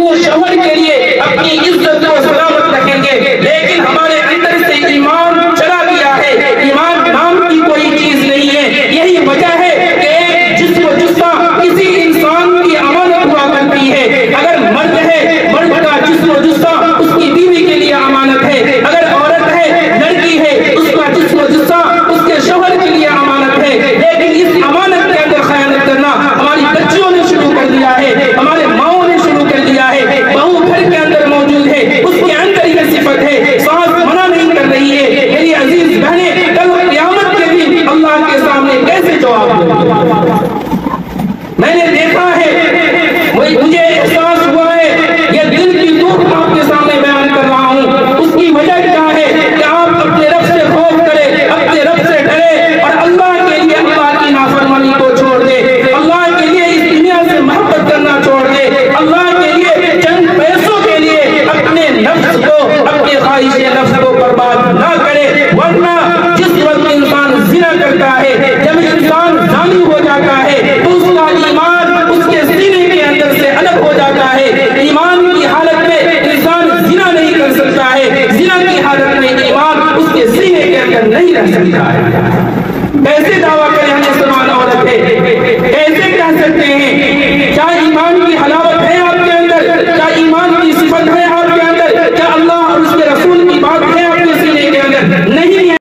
اپنے شوہر کے لیے اپنی عزت کو سلامت رکھیں گے، لیکن ہمارے اندر سے ایمان چلا گیا ہے، ایمان نام کی کوئی چیز نہیں ہے۔ یہی وجہ ہے کہ ایک جسم و جثہ کسی انسان کی امانت ہوا کرتی ہے۔ اگر مرد ہے، مرد کا جسم و جثہ اس کی بیوی کے لیے امانت ہے، اگر عورت ہے، لڑکی ہے، اس کا جسم و جثہ اس کے شوہر کے لیے امانت ہے۔ لیکن اس امانت کے اندر خیانت کرنا ہماری بچیوں نے شروع کر دیا ہے، ہمارے ماؤں نے شروع کر دیا ہے۔ بہو گھر کے اندر موجود ہے، اس کے اندر یہ صفت ہے، ساس منع نہیں کر رہی ہے۔ میری عزیز بہنیں، کل قیامت کے دن اللہ کے سامنے کیسے جواب دیں؟ میں نے دیکھا ہے، مجھے احساس ہوا ہے، یہ دل کی دکھ آپ کے سامنے بیان کر رہا ہوں۔ اس کی وجہ کیا ہے کہ آپ اپنے رب سے خوف کریں، اپنے رب سے ڈریں اور اللہ کے لیے اللہ کی نافرمانی کو چھوڑ دیں، اللہ کے لیے اس دنیا سے محبت کرنا چھوڑ دیں، اللہ کے لیے چند پیسوں کے لیے اپنے نفس کو، اپنے خواہش نفس کو برباد نہ کرے۔ ورنہ جس وقت انسان زنا کرتا ہے، جب انسان زانی ہو جاتا ہے تو اس کا ایمان اس کے سینے کے اندر سے الگ ہو جاتا ہے۔ ایمان کی حالت میں انسان زنا نہیں کر سکتا ہے، زنا کی حالت میں ایمان اس کے سینے کے اندر نہیں رہ سکتا ہے۔ کیسے دعویٰ کریں ہم مسلمان عورت ہے؟ کیسے کہہ سکتے ہیں کیا ایمان کی